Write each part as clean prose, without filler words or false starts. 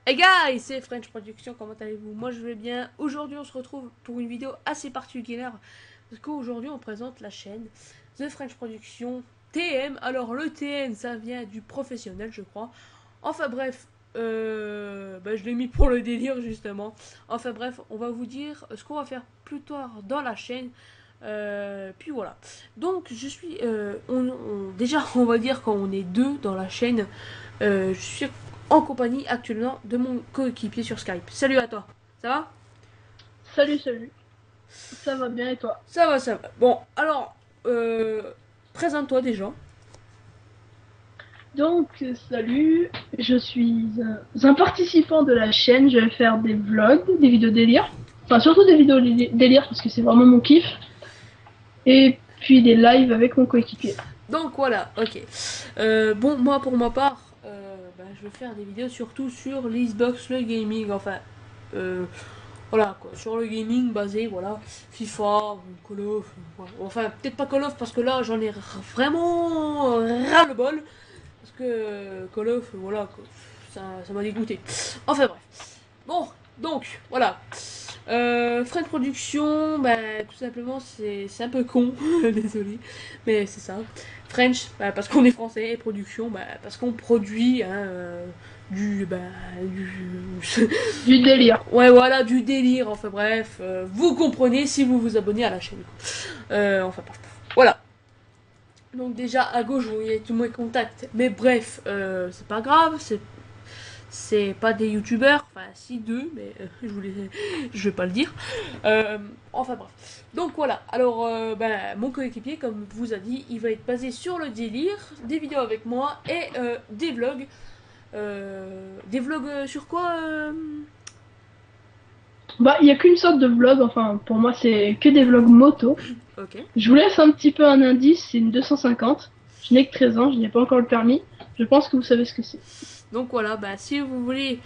Hey guys, c'est French Production, comment allez-vous? Moi je vais bien. Aujourd'hui on se retrouve pour une vidéo assez particulière. Parce qu'aujourd'hui on présente la chaîne The French Production TM. Alors le TM ça vient du professionnel je crois. Enfin bref, je l'ai mis pour le délire justement. Enfin bref, on va vous dire ce qu'on va faire plus tard dans la chaîne. Puis voilà. Donc je suis... déjà on va dire quand on est deux dans la chaîne. Je suis en compagnie actuellement de mon coéquipier sur Skype. Salut à toi, ça va? Salut, salut. Ça va bien et toi? Ça va, ça va. Bon, alors, présente-toi déjà. Salut, je suis un participant de la chaîne. Je vais faire des vlogs, des vidéos délire. Enfin, surtout des vidéos délire parce que c'est vraiment mon kiff. Et puis des lives avec mon coéquipier. Donc voilà, ok. Bon, moi pour ma part, je vais faire des vidéos surtout sur l'Xbox, le gaming, enfin, voilà quoi, sur le gaming basé, voilà, FIFA, Call of, voilà. Enfin peut-être pas Call of parce que là j'en ai vraiment ras le bol, parce que Call of, voilà, quoi, ça m'a dégoûté. Enfin bref. Bon, donc, voilà. Frais de production, tout simplement, c'est un peu con, désolé, mais c'est ça. French, parce qu'on est français, et production, parce qu'on produit hein, du, du... Du délire. Ouais, voilà, du délire, enfin bref, vous comprenez si vous vous abonnez à la chaîne. Enfin, bref, voilà. Donc déjà, à gauche, vous voyez tous mes contacts, mais bref, c'est pas grave, c'est pas des youtubeurs, enfin si deux, mais je vais pas le dire. Enfin bref. Donc voilà, alors mon coéquipier, comme vous a dit, il va être basé sur le délire, des vidéos avec moi et des vlogs. Des vlogs sur quoi Bah, il y a qu'une sorte de vlog. Enfin, pour moi, c'est que des vlogs moto. Ok. Je vous laisse un petit peu un indice. C'est une 250. Je n'ai que 13 ans. Je n'ai pas encore le permis. Je pense que vous savez ce que c'est. Donc voilà, si vous voulez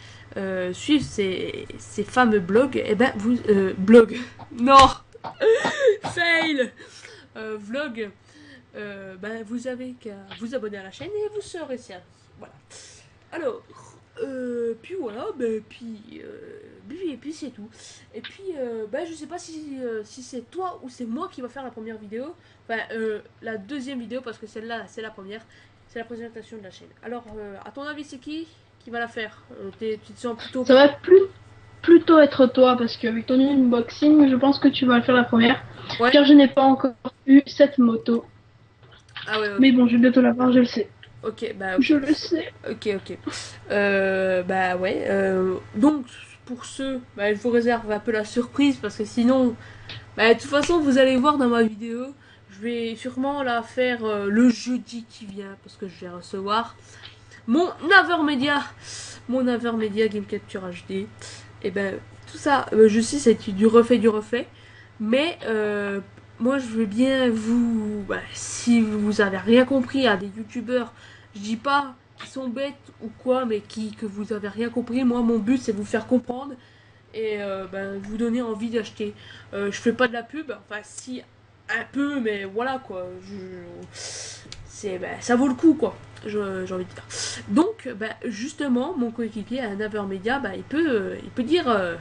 suivre ces fameux blogs, et vous... blog. Non. Fail. Vlog. Vous avez qu'à vous abonner à la chaîne et vous serez servi. Voilà. Alors, puis voilà, et puis c'est tout. Et puis, je sais pas si c'est toi ou c'est moi qui va faire la première vidéo. La deuxième vidéo, parce que celle-là, c'est la première. C'est la présentation de la chaîne. Alors, à ton avis, c'est qui va la faire? Tu te sens plutôt... Ça va plutôt être toi parce qu'avec ton unboxing, je pense que tu vas le faire la première. Ouais. Car je n'ai pas encore eu cette moto. Ah ouais, ok. Mais bon, je vais bientôt l'avoir, je le sais. Ok, Je ok. le sais. Ok, ok. Ouais. Donc, pour ceux, je vous réserve un peu la surprise parce que sinon, de toute façon, vous allez voir dans ma vidéo, je vais sûrement la faire le jeudi qui vient parce que je vais recevoir mon Avermedia, Game Capture HD. Et tout ça, je sais, c'est du refait, mais moi, je veux bien vous, si vous avez rien compris à des youtubeurs, je dis pas qu'ils sont bêtes ou quoi, mais que vous avez rien compris. Moi, mon but, c'est vous faire comprendre et vous donner envie d'acheter. Je fais pas de la pub, enfin si un peu, mais voilà quoi. Ça vaut le coup quoi. J'ai envie de dire. Donc, justement, mon coéquipier à Navermedia, il peut dire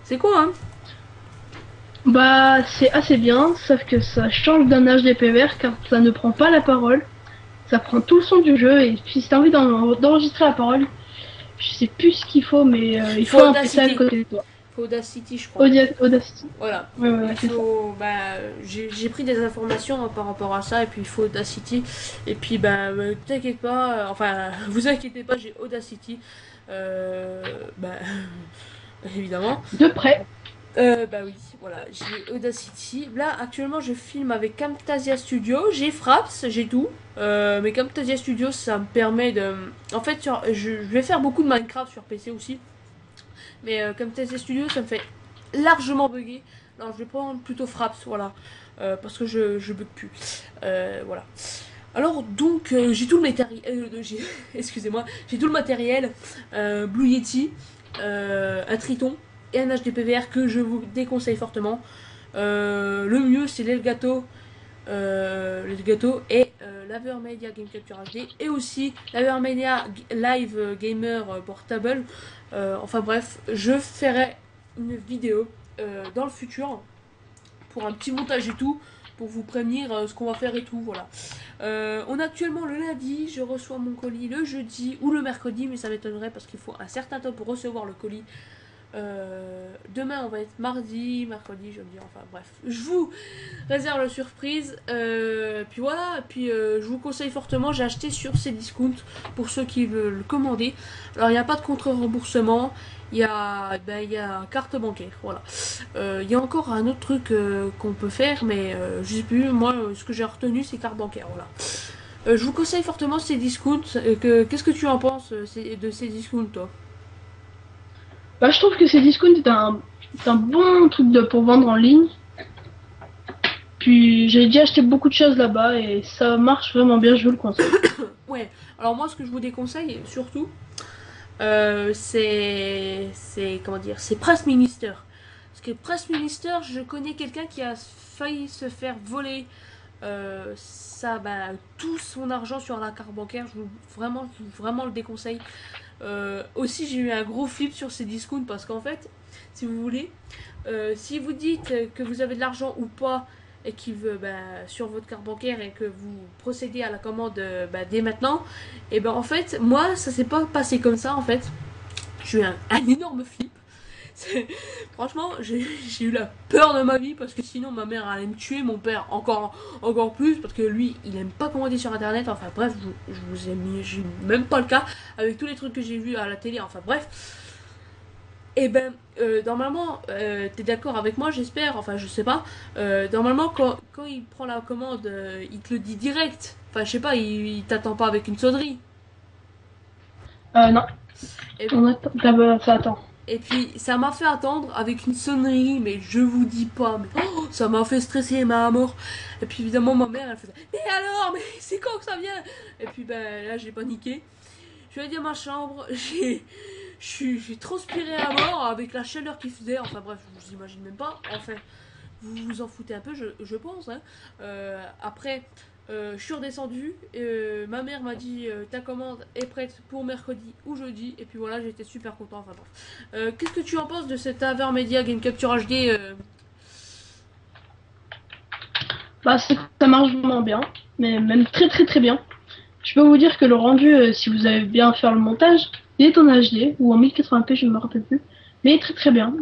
c'est quoi hein. Bah, c'est assez bien, sauf que ça change d'un HDPVR car ça ne prend pas la parole. Ça prend tout le son du jeu et puis si t'as envie d'enregistrer la parole, je sais plus ce qu'il faut, mais il faut un PC à Audacity. côté de toi. Faut Audacity, je crois. Audacity. Voilà. Ouais, Il c'est ça. faut, j'ai pris des informations par rapport à ça et puis il faut Audacity et puis t'inquiète pas, vous inquiétez pas, j'ai Audacity, euh, bah, évidemment. De près. Oui, voilà, j'ai Audacity. Là, actuellement, je filme avec Camtasia Studio. J'ai Fraps, j'ai tout. Mais Camtasia Studio, ça me permet de. En fait, je vais faire beaucoup de Minecraft sur PC aussi. Mais Camtasia Studio, ça me fait largement bugger. Alors, je vais prendre plutôt Fraps, voilà. Parce que je bug plus. Voilà. Alors, donc, j'ai tout le matériel. Excusez-moi, j'ai tout le matériel. Blue Yeti, un Triton et un HDPVR que je vous déconseille fortement. Le mieux, c'est l'Elgato le gâteau, et l'Avermedia Game Capture HD, et aussi l'Avermedia Live Gamer Portable. Enfin bref, je ferai une vidéo dans le futur pour un petit montage et tout, pour vous prévenir ce qu'on va faire et tout, voilà. On est actuellement le lundi, je reçois mon colis le jeudi ou le mercredi, mais ça m'étonnerait parce qu'il faut un certain temps pour recevoir le colis. Demain on va être mardi, mercredi, jeudi, enfin bref. Je vous réserve la surprise. Puis voilà, puis je vous conseille fortement, j'ai acheté sur Cdiscount pour ceux qui veulent le commander. Alors il n'y a pas de contre-remboursement, il y a carte bancaire, voilà. Il y a encore un autre truc qu'on peut faire, mais je sais plus, moi ce que j'ai retenu c'est carte bancaire, voilà. Je vous conseille fortement Cdiscount. Qu'est-ce que tu en penses de Cdiscount, toi? Bah, je trouve que Cdiscount est un bon truc pour vendre en ligne. Puis j'ai déjà acheté beaucoup de choses là-bas et ça marche vraiment bien, je vous le conseille. Ouais, alors moi ce que je vous déconseille surtout, comment dire, c'est Press Minister. Parce que Press Minister, je connais quelqu'un qui a failli se faire voler tout son argent sur la carte bancaire. Je vous vraiment le déconseille. Aussi, j'ai eu un gros flip sur ces discounts parce qu'en fait, si vous voulez, si vous dites que vous avez de l'argent ou pas et qu'il veut sur votre carte bancaire et que vous procédez à la commande dès maintenant, et ben en fait, moi, ça s'est pas passé comme ça en fait. J'ai eu un énorme flip. Franchement, j'ai eu la peur de ma vie parce que sinon ma mère allait me tuer, mon père encore plus parce que lui il aime pas commander sur internet. Enfin bref, je vous ai mis, j'ai même pas le cas avec tous les trucs que j'ai vus à la télé. Enfin bref, et normalement, t'es d'accord avec moi, j'espère. Enfin, je sais pas. Normalement, quand il prend la commande, il te le dit direct. Enfin, je sais pas, il t'attend pas avec une sonnerie. Non, Et ça attend. Et puis ça m'a fait attendre avec une sonnerie, mais je vous dis pas, mais ça m'a fait stresser ma mort. Et puis évidemment ma mère elle faisait mais alors, mais c'est quand que ça vient? Et puis là j'ai paniqué. Je suis allée dans ma chambre, j'ai transpiré à mort avec la chaleur qu'il faisait. Enfin bref, je vous imagine même pas. Enfin, vous vous en foutez un peu, je pense. Hein. Après, je suis redescendue. Ma mère m'a dit ta commande est prête pour mercredi ou jeudi. Et puis voilà, j'étais super content. Enfin bref. Qu'est-ce que tu en penses de cet Avermedia Game Capture HD Bah, ça marche vraiment bien, mais même très très très bien. Je peux vous dire que le rendu, si vous avez bien fait le montage, il est en HD ou en 1080p, je ne me rappelle plus, mais il est très très bien.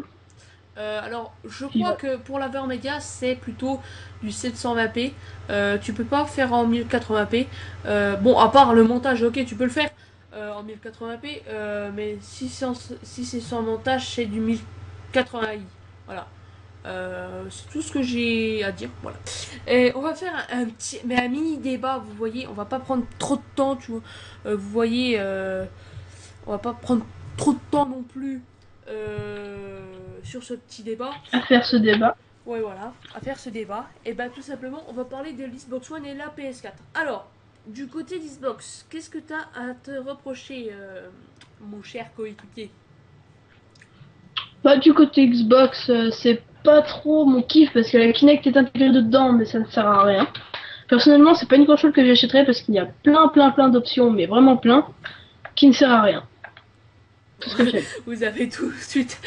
Alors, je crois que pour l'Avermedia, c'est plutôt du 720p. Tu peux pas faire en 1080p. Bon, à part le montage, ok, tu peux le faire en 1080p. Mais si c'est sans montage, c'est du 1080i. Voilà. C'est tout ce que j'ai à dire. Voilà. Et on va faire un mini débat. Vous voyez, on va pas prendre trop de temps. Vous voyez, on va pas prendre trop de temps non plus sur ce petit débat. À faire ce débat. Ouais, voilà, à faire ce débat. Et tout simplement, on va parler de l'Xbox One et la PS4. Alors, du côté d'Xbox, qu'est-ce que t'as à te reprocher, mon cher coéquipier? Bah, du côté Xbox, c'est pas trop mon kiff parce que la Kinect est intégrée dedans, mais ça ne sert à rien. Personnellement, c'est pas une console que j'achèterais parce qu'il y a plein d'options, mais vraiment plein, qui ne sert à rien. Vous avez tout de suite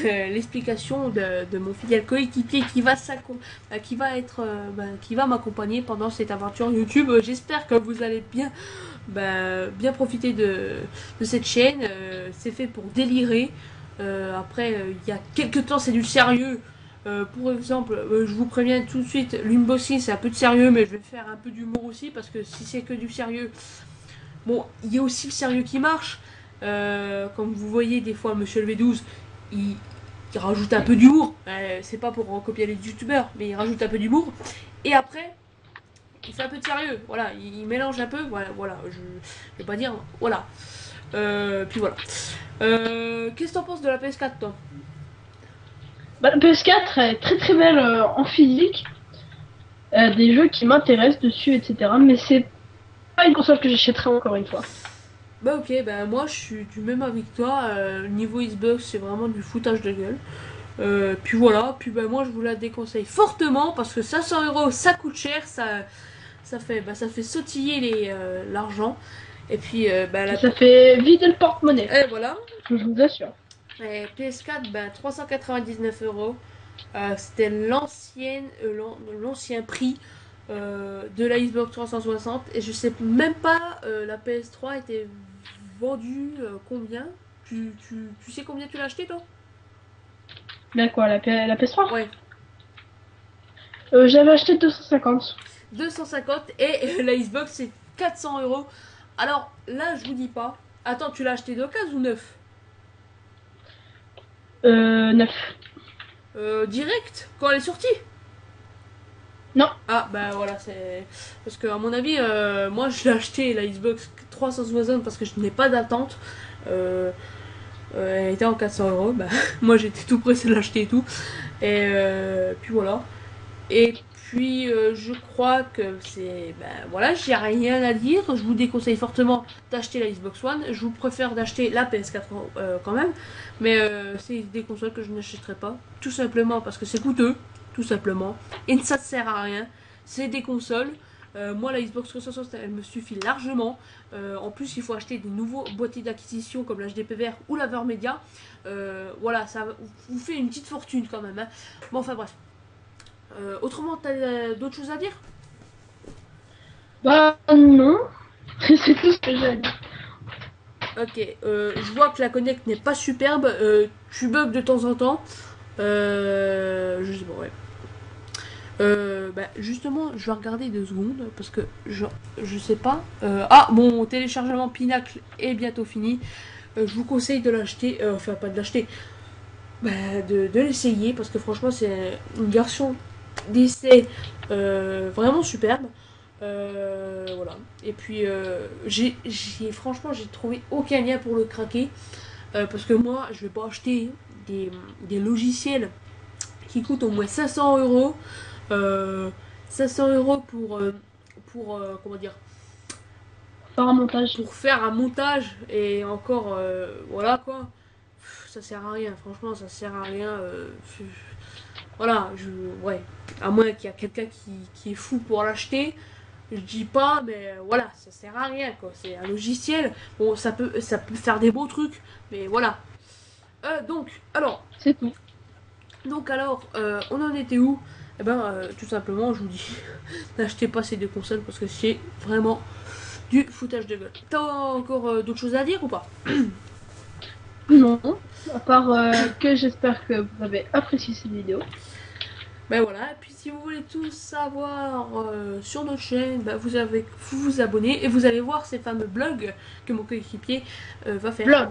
l'explication de mon fidèle coéquipier qui va m'accompagner pendant cette aventure YouTube. J'espère que vous allez bien profiter de cette chaîne. C'est fait pour délirer. Après, il y a quelques temps, c'est du sérieux. Pour exemple, je vous préviens tout de suite, l'unboxing c'est un peu de sérieux, mais je vais faire un peu d'humour aussi parce que si c'est que du sérieux, bon, il y a aussi le sérieux qui marche. Comme vous voyez, des fois, Monsieur le V12, il rajoute un peu d'humour. C'est pas pour copier les youtubeurs, mais il rajoute un peu d'humour. Et après, il fait un peu de sérieux. Voilà, il mélange un peu. Voilà, je vais pas dire. Voilà. Puis voilà. Qu'est-ce que t'en penses de la PS4, toi? Bah, la PS4 est très très belle en physique. Des jeux qui m'intéressent dessus, etc. Mais c'est pas une console que j'achèterai encore une fois. Ok, moi je suis du même avec toi. Niveau Xbox, c'est vraiment du foutage de gueule. Puis voilà, puis bah, moi je vous la déconseille fortement parce que 500 euros ça coûte cher, ça fait sautiller l'argent. Et puis bah, Ça fait vider le porte-monnaie, et voilà. je vous assure. Et PS4, bah, 399 euros. C'était l'ancien prix de la Xbox 360. Et je sais même pas, la PS3 était vendue combien tu sais combien tu l'as acheté toi? Là quoi, la PS3? Ouais, J'avais acheté 250. 250 et la Xbox c'est 400 euros. Alors là, je vous dis pas. Attends, tu l'as acheté d'occasion ou neuf? 9. Direct quand elle est sortie? Non. Ah bah voilà, c'est parce que à mon avis, moi je l'ai acheté la Xbox 360 parce que je n'ai pas d'attente. Euh, Elle était en 400 euros. Bah, moi j'étais tout pressé de l'acheter et tout. Et puis voilà. Et puis je crois que c'est. Ben voilà, j'ai rien à dire. Je vous déconseille fortement d'acheter la Xbox One. Je vous préfère d'acheter la PS4 quand même. Mais c'est des consoles que je n'achèterai pas. Tout simplement parce que c'est coûteux. Tout simplement. Et ça ne sert à rien. C'est des consoles. Moi, la Xbox 360, elle me suffit largement. En plus, il faut acheter des nouveaux boîtiers d'acquisition comme l'HDP vert ou la Media. Voilà, ça vous fait une petite fortune quand même. Hein. Bon, enfin bref. Autrement, t'as d'autres choses à dire? Bah non. C'est tout ce que j'ai à dire. Ok, je vois que la connect n'est pas superbe. Tu bugs de temps en temps. Je sais pas, ouais. Bah, justement, je vais regarder 2 secondes parce que je sais pas. Ah, mon téléchargement Pinacle est bientôt fini. Je vous conseille de l'acheter. Enfin, pas de l'acheter. Bah, de l'essayer parce que franchement, c'est une version d'essai vraiment superbe. Voilà. Et puis, franchement, j'ai trouvé aucun lien pour le craquer. Parce que moi, je vais pas acheter des logiciels qui coûtent au moins 500 euros. 500 euros comment dire, Faire un montage. pour faire un montage et encore, voilà quoi. Ça sert à rien, franchement, ça sert à rien. Voilà, ouais. À moins qu'il y a quelqu'un qui est fou pour l'acheter. Je dis pas, mais voilà, ça sert à rien quoi. C'est un logiciel. Bon, ça peut faire des beaux trucs, mais voilà. C'est tout. Donc alors, on en était où? Eh ben, tout simplement, je vous dis, n'achetez pas ces 2 consoles parce que c'est vraiment du foutage de gueule. T'as encore d'autres choses à dire ou pas? Non. À part que j'espère que vous avez apprécié cette vidéo. Ben voilà, et puis si vous voulez tout savoir sur notre chaîne, ben vous abonner et vous allez voir ces fameux vlogs que mon coéquipier va faire. Vlog.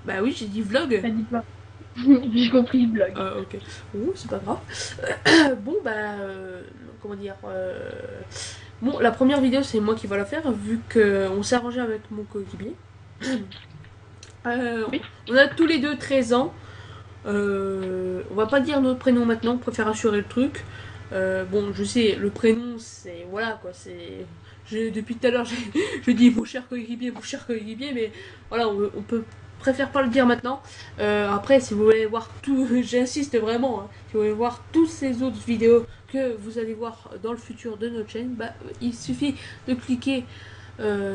Bah oui, j'ai dit vlog. T'as dit vlog. J'ai compris vlog. Ok. Oh, c'est pas grave. Bon, bah, comment dire. Bon, la première vidéo, c'est moi qui va la faire, vu qu'on s'est arrangé avec mon coéquipier. Oui. On a tous les deux 13 ans. On va pas dire notre prénom maintenant, on préfère assurer le truc. Bon, je sais, le prénom, c'est. Voilà quoi, c'est. Depuis tout à l'heure, je dis mon cher coéquipier, mais voilà, on peut préfère pas le dire maintenant. Après, si vous voulez voir tout, j'insiste vraiment, hein, si vous voulez voir toutes ces autres vidéos que vous allez voir dans le futur de notre chaîne, bah, il suffit de cliquer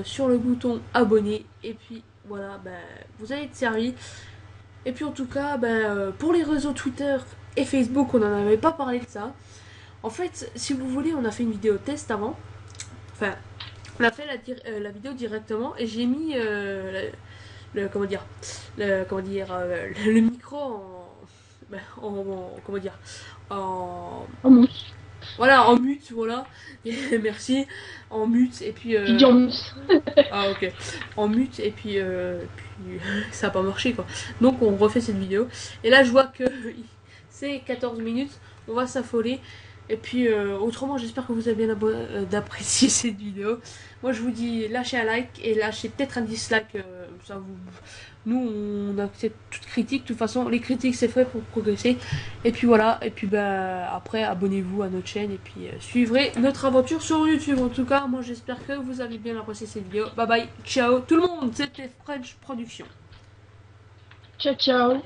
sur le bouton abonner et puis voilà, bah, vous allez être servi. Et puis en tout cas, bah, pour les réseaux Twitter et Facebook, on n'en avait pas parlé de ça. En fait, si vous voulez, on a fait une vidéo test avant. Enfin, on a fait la vidéo directement et j'ai mis comment dire, le micro comment dire, en En mousse. voilà, en mute, voilà. Merci, en mute et puis J'ai dit en mousse. ah ok, en mute et puis ça a pas marché quoi. Donc on refait cette vidéo et là je vois que c'est 14 minutes, on va s'affoler. Et puis autrement, j'espère que vous avez bien d'apprécier cette vidéo. Moi je vous dis lâchez un like et lâchez peut-être un dislike. Ça vous... Nous on accepte toute critique. De toute façon, les critiques c'est fait pour progresser. Et puis voilà. Et puis bah après abonnez-vous à notre chaîne et puis suivrez notre aventure sur YouTube. En tout cas, moi j'espère que vous avez bien apprécié cette vidéo. Bye bye, ciao tout le monde. C'était French Production. Ciao, ciao.